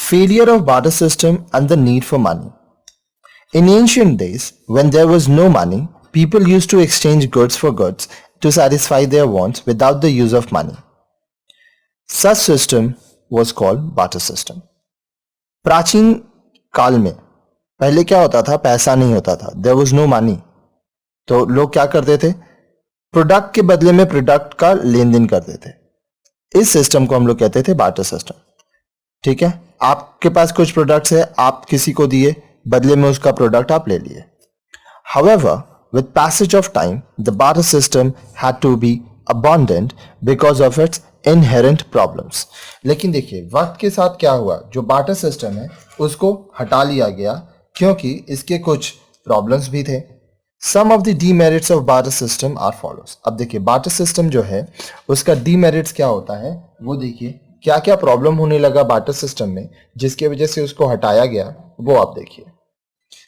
Failure of barter system and the need for money. In ancient days, when there was no money, people used to exchange goods for goods to satisfy their wants without the use of money. Such system was called barter system. प्राचीन काल में पहले क्या होता था, पैसा नहीं होता था, देयर वाज नो मनी, तो लोग क्या करते थे, प्रोडक्ट के बदले में प्रोडक्ट का लेन देन करते थे. इस सिस्टम को हम लोग कहते थे बार्टर सिस्टम. ठीक है, आपके पास कुछ प्रोडक्ट्स है, आप किसी को दिए, बदले में उसका प्रोडक्ट आप ले लिए. However, with passage of time, the barter system had to be abandoned because of its inherent problems. लेकिन देखिए वक्त के साथ क्या हुआ, जो बार्टर सिस्टम है उसको हटा लिया गया क्योंकि इसके कुछ प्रॉब्लम्स भी थे. Some of the demerits of barter system are follows. अब देखिए बार्टर सिस्टम जो है उसका डीमेरिट्स क्या होता है वो देखिए, क्या क्या प्रॉब्लम होने लगा बार्टर सिस्टम में जिसकी वजह से उसको हटाया गया वो आप देखिए.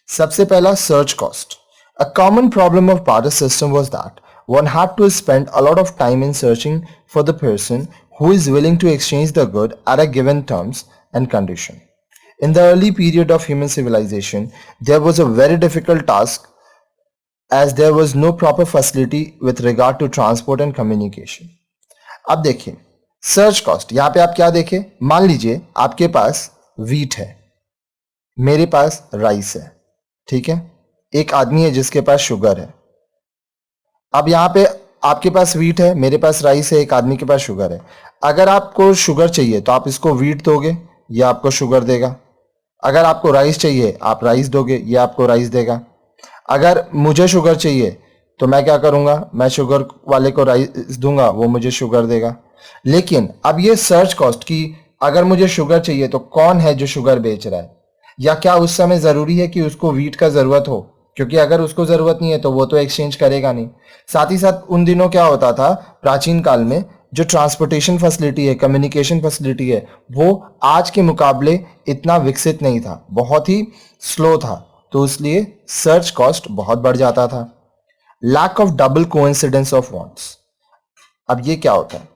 सबसे पहला, search cost. A common problem of barter system was that one had to spend a lot of time in searching for the person who is willing to exchange the good at a given terms and condition. In the early period of human civilization, there was a very difficult task as there was no proper facility with regard to transport and communication. अब देखिए search cost, यहां पे आप क्या देखें, मान लीजिए आपके पास वीट है, मेरे पास राइस है, ठीक है, एक आदमी है जिसके पास शुगर है. अब यहां पे आपके पास वीट है, मेरे पास राइस है, एक आदमी के पास शुगर है. अगर आपको शुगर चाहिए तो आप इसको वीट दोगे, ये आपको शुगर देगा. अगर आपको राइस चाहिए आप राइस दोगे, ये आपको राइस देगा. अगर मुझे शुगर चाहिए तो मैं क्या करूंगा, मैं शुगर वाले को राइस दूंगा, वो मुझे शुगर देगा. लेकिन अब ये सर्च कॉस्ट की, अगर मुझे शुगर चाहिए तो कौन है जो शुगर बेच रहा है, या क्या उस समय जरूरी है कि उसको वीट का जरूरत हो, क्योंकि अगर उसको जरूरत नहीं है तो वो तो एक्सचेंज करेगा नहीं. साथ ही साथ उन दिनों क्या होता था प्राचीन काल में, जो ट्रांसपोर्टेशन फैसिलिटी है, कम्युनिकेशन फैसिलिटी है, वो आज के मुकाबले इतना विकसित नहीं था, बहुत ही स्लो था, तो इसलिए सर्च कॉस्ट बहुत बढ़ जाता था. Lack of double coincidence of wants. अब ये क्या होता है,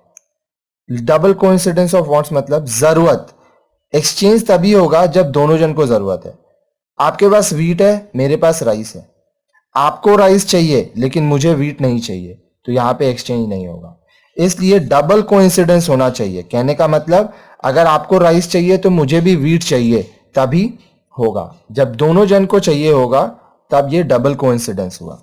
डबल कोइंसिडेंस ऑफ वांट्स मतलब जरूरत, एक्सचेंज तभी होगा जब दोनों जन को जरूरत है. आपके पास वीट है, मेरे पास राइस है, आपको राइस चाहिए लेकिन मुझे वीट नहीं चाहिए, तो यहां पे एक्सचेंज नहीं होगा. इसलिए डबल कोइंसिडेंस होना चाहिए. कहने का मतलब अगर आपको राइस चाहिए तो मुझे भी वीट चाहिए, तभी होगा. जब दोनों जन को चाहिए होगा तब ये डबल कोइंसिडेंस हुआ.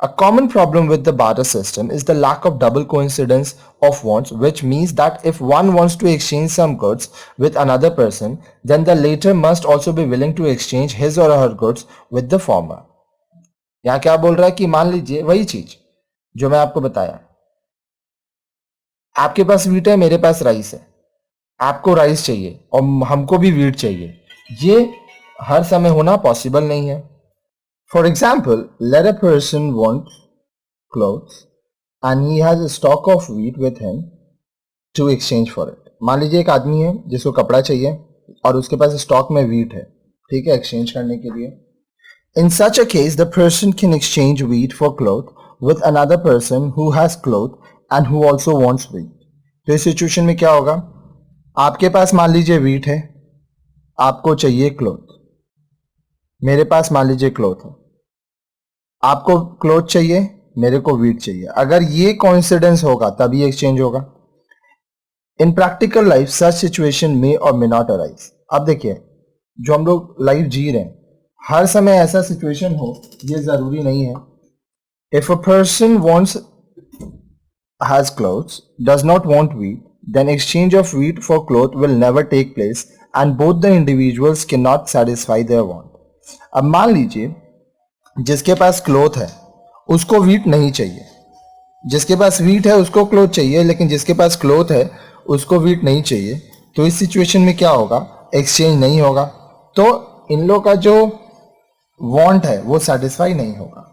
A common problem with the barter system is the lack of double coincidence of wants, which means that if one wants to exchange some goods with another person, then the latter must also be willing to exchange his or her goods with the former. यहाँ क्या बोल रहा है कि मान लीजिए वही चीज जो मैं आपको बताया, आपके पास वीट है, मेरे पास राइस है, आपको राइस चाहिए और हमको भी वीट चाहिए, ये हर समय होना पॉसिबल नहीं है. For example, let a person want clothes and he has a stock of wheat with him to exchange for it. मान लीजिए एक आदमी है जिसको कपड़ा चाहिए और उसके पास स्टॉक में wheat है, ठीक है, एक्सचेंज करने के लिए. In such a case, the person can exchange wheat for cloth with another person who has cloth and who also wants wheat. तो इस सिचुएशन में क्या होगा, आपके पास मान लीजिए wheat है, आपको चाहिए क्लोथ, मेरे पास मान लीजिए क्लोथ है, आपको क्लोथ चाहिए, मेरे को वीट चाहिए. अगर ये कोइंसिडेंस होगा तभी एक्सचेंज होगा. इन प्रैक्टिकल लाइफ सच सिचुएशन में और मे नॉट अराइज. अब देखिए जो हम लोग लाइफ जी रहे हैं, हर समय ऐसा सिचुएशन हो ये जरूरी नहीं है. If a person wants has clothes does not want wheat, then exchange of wheat for cloth will never take place and both the individuals can not satisfy their want. अब मान लीजिए जिसके पास क्लोथ है उसको वीट नहीं चाहिए, जिसके पास wheat है उसको क्लोथ चाहिए, लेकिन जिसके पास क्लोथ है उसको वीट नहीं चाहिए, तो इस सिचुएशन में क्या होगा, एक्सचेंज नहीं होगा. तो इन लोगों का जो वांट है वो सेटिस्फाई नहीं होगा.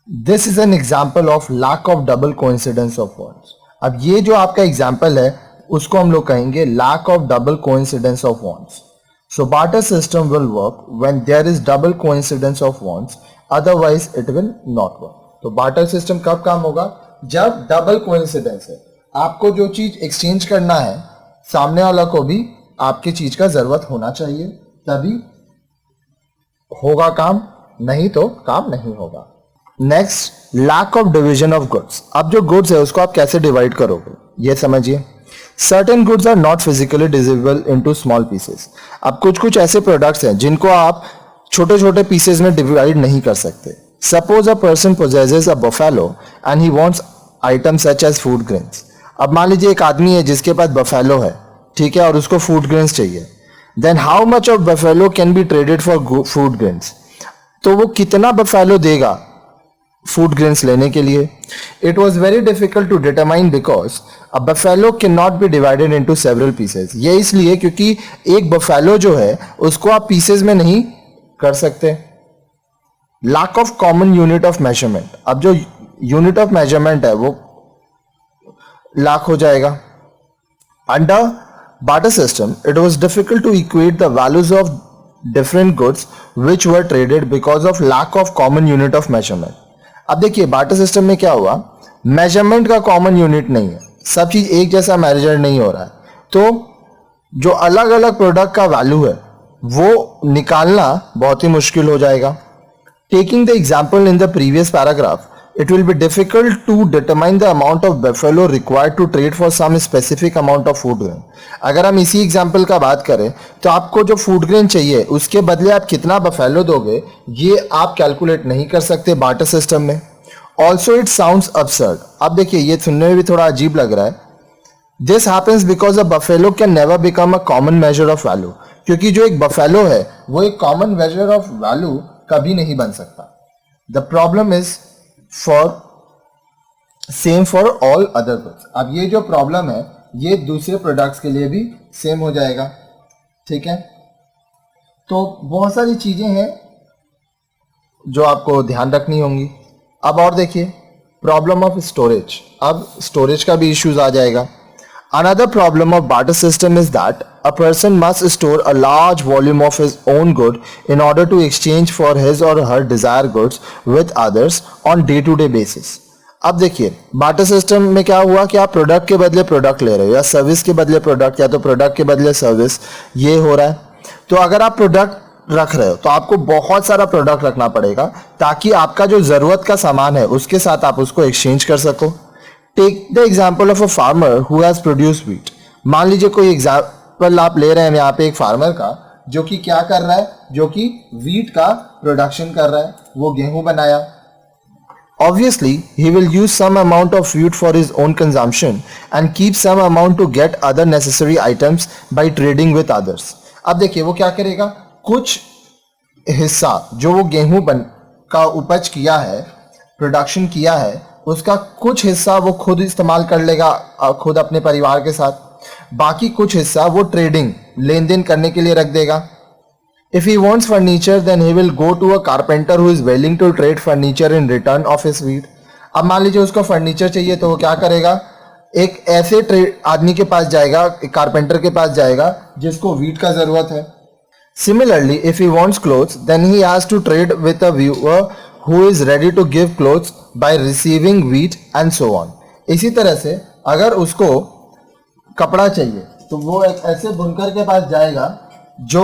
This is an example of lack of double coincidence of wants. अब ये जो आपका एग्जाम्पल है उसको हम लोग कहेंगे lack of double coincidence of wants. So barter system will work when there is double coincidence of wants, otherwise it will not work. तो barter system कब काम होगा, जब डबल कोइंसिडेंस है, आपको जो चीज एक्सचेंज करना है सामने वाला को भी आपकी चीज का जरूरत होना चाहिए, तभी होगा काम, नहीं तो काम नहीं होगा। Next, lack of division of goods. अब जो गुड्स है उसको आप कैसे डिवाइड करोगे ये समझिए। Certain goods are not physically divisible into small pieces. अब कुछ कुछ ऐसे प्रोडक्ट्स हैं जिनको आप छोटे छोटे पीसेस में डिवाइड नहीं कर सकते। Suppose a person possesses a buffalo and he wants items such as food grains. अब मान लीजिए एक आदमी है जिसके पास बफेलो है, ठीक है, और उसको फूड ग्रेन्स चाहिए। Then how much of buffalo can be traded for food grains? तो वो कितना बफेलो देगा फूड ग्रेन्स लेने के लिए? It was very difficult to determine because a buffalo can not be divided into several pieces. ये इसलिए क्योंकि एक बफेलो जो है उसको आप पीसेस में नहीं कर सकते। Lack of common unit of measurement. अब जो यूनिट ऑफ मेजरमेंट है वो लैक हो जाएगा। Under barter system it was difficult to equate the values of different goods which were traded because of lack of common unit of measurement. अब देखिए barter system में क्या हुआ, मेजरमेंट का कॉमन यूनिट नहीं है, सब चीज एक जैसा मेजर नहीं हो रहा है, तो जो अलग अलग प्रोडक्ट का वैल्यू है वो निकालना बहुत ही मुश्किल हो जाएगा। Taking the example in the previous paragraph, it will be difficult to determine the amount of buffalo required to trade for some specific amount of food grain। अगर हम इसी एग्जाम्पल का बात करें तो आपको जो फूड ग्रेन चाहिए उसके बदले आप कितना बफेलो दोगे ये आप कैलकुलेट नहीं कर सकते बार्टर सिस्टम में। Also it sounds absurd। अब देखिए ये सुनने में भी थोड़ा अजीब लग रहा है। This happens because a buffalo can never become a common measure of value. क्योंकि जो एक बफेलो है वो एक कॉमन मेजर ऑफ वैल्यू कभी नहीं बन सकता। The problem is for same for all other goods. अब ये जो प्रॉब्लम है ये दूसरे प्रोडक्ट्स के लिए भी सेम हो जाएगा, ठीक है। तो बहुत सारी चीजें हैं जो आपको ध्यान रखनी होंगी। अब और देखिए प्रॉब्लम ऑफ स्टोरेज। अब स्टोरेज का भी इश्यूज आ जाएगा। Another problem of barter system is that a person must store a large volume of his own good in order to exchange for his or her desired goods with others on day-to-day basis। अब देखिए barter system में क्या हुआ कि आप product के बदले product ले रहे हो या सर्विस के बदले प्रोडक्ट या तो प्रोडक्ट के बदले सर्विस, ये हो रहा है। तो अगर आप प्रोडक्ट रख रहे हो तो आपको बहुत सारा प्रोडक्ट रखना पड़ेगा ताकि आपका जो जरूरत का सामान है उसके साथ आप उसको एक्सचेंज कर सको। Take the example of a farmer who has produce wheat. मान लीजिए कोई एग्जाम्पल आप ले रहे हैं यहाँ पे एक फार्मर का जो कि क्या कर रहा है, जो कि व्हीट का प्रोडक्शन कर रहा है, वो गेहूं बनाया। Obviously, he will use some amount of wheat for his own consumption and keep some amount to get other necessary items by trading with others। अब देखिए वो क्या करेगा, कुछ हिस्सा जो वो गेहूं का उपज किया है, प्रोडक्शन किया है, उसका कुछ हिस्सा वो खुद इस्तेमाल कर लेगा खुद अपने परिवार के साथ, बाकी कुछ हिस्सा वो ट्रेडिंग लेन देन करने के लिए रख देगा। If he wants furniture, then he will go to a carpenter who is willing to trade furniture in return of his wheat। अब मान लीजिए उसको फर्नीचर चाहिए तो वो क्या करेगा, एक ऐसे आदमी के पास जाएगा, एक कारपेंटर के पास जाएगा जिसको व्हीट का जरूरत है। Similarly, if he wants clothes, then he has to trade with a viewer who is ready to give clothes by receiving wheat and so on। इसी तरह से अगर उसको कपड़ा चाहिए तो वो एक ऐसे बुनकर के पास जाएगा जो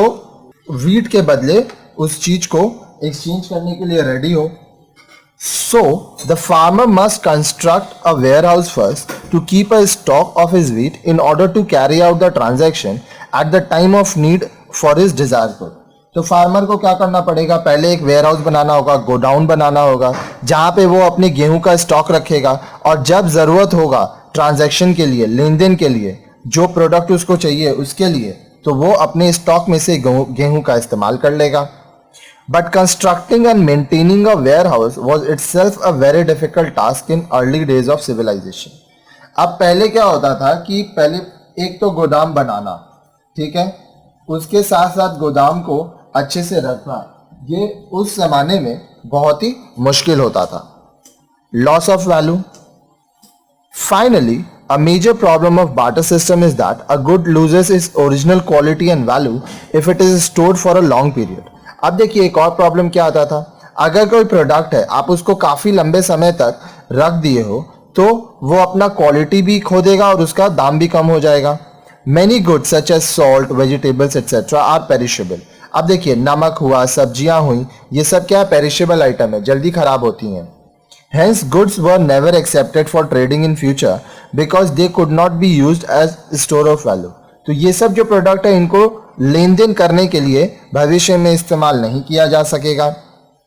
व्हीट के बदले उस चीज को एक्सचेंज करने के लिए रेडी हो। So the farmer must construct a warehouse first to keep a stock of his wheat in order to carry out the transaction at the time of need for his desired good। तो farmer को क्या करना पड़ेगा, पहले एक ware house बनाना होगा, godown बनाना होगा जहां पे वो अपने गेहूं का स्टॉक रखेगा और जब जरूरत होगा ट्रांजैक्शन के लिए, लेन देन के लिए, जो प्रोडक्ट उसको चाहिए उसके लिए, तो वो अपने स्टॉक में से गेहूं का इस्तेमाल कर लेगा। But constructing and maintaining a warehouse was itself a very difficult task in early days of civilisation. अब पहले क्या होता था कि पहले एक तो गोदाम बनाना, ठीक है, उसके साथ साथ गोदाम को अच्छे से रखना, ये उस जमाने में बहुत ही मुश्किल होता था। Loss of value. Finally a major problem of barter system is that a good loses its original quality and value if it is stored for a long period। अब देखिए एक और प्रॉब्लम क्या आता था, अगर कोई प्रोडक्ट है आप उसको काफी लंबे समय तक रख दिए हो तो वो अपना क्वालिटी भी खो देगा और उसका दाम भी कम हो जाएगा। Many goods such as salt, vegetables etc. are perishable. अब देखिए नमक हुआ, सब्जियां हुई, ये सब क्या है? पेरिशेबल आइटम है, जल्दी खराब होती हैं. Hence goods were never accepted for trading in future because they could not be used as store of value. तो ये सब जो प्रोडक्ट है इनको लेन देन करने के लिए भविष्य में इस्तेमाल नहीं किया जा सकेगा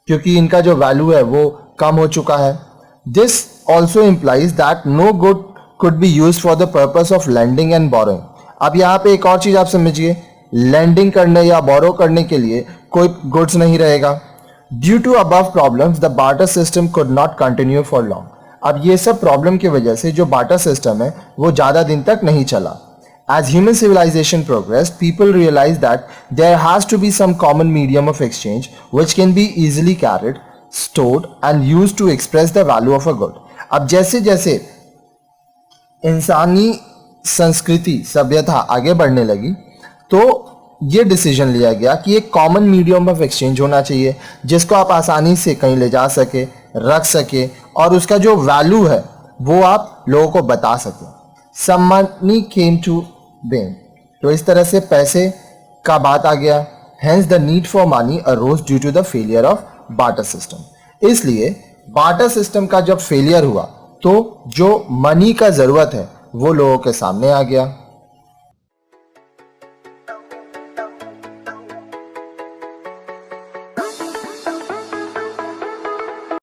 क्योंकि इनका जो वैल्यू है वो कम हो चुका है. This also implies that no good could be used for the purpose of lending and borrowing. अब यहाँ पे एक और चीज आप समझिए, लैंडिंग करने या बोरो करने के लिए कोई गुड्स नहीं रहेगा. Due to above problems the barter system could not continue for long. अब ये सब प्रॉब्लम की वजह से जो बार्टर सिस्टम है वो ज्यादा दिन तक नहीं चला. As human civilization progressed, people realized that there has to be some common medium of exchange which can be easily carried, stored and used to express the value of a good. अब जैसे जैसे इंसानी संस्कृति सभ्यता आगे बढ़ने लगी तो ये डिसीजन लिया गया कि एक कॉमन मीडियम ऑफ एक्सचेंज होना चाहिए जिसको आप आसानी से कहीं ले जा सके, रख सके और उसका जो वैल्यू है वो आप लोगों को बता सके. Some money came to been. तो इस तरह से पैसे का बात आ गया. Hence the need for money arose due to the failure of barter system. इसलिए बार्टर सिस्टम का जब फेलियर हुआ तो जो मनी का जरूरत है वो लोगों के सामने आ गया.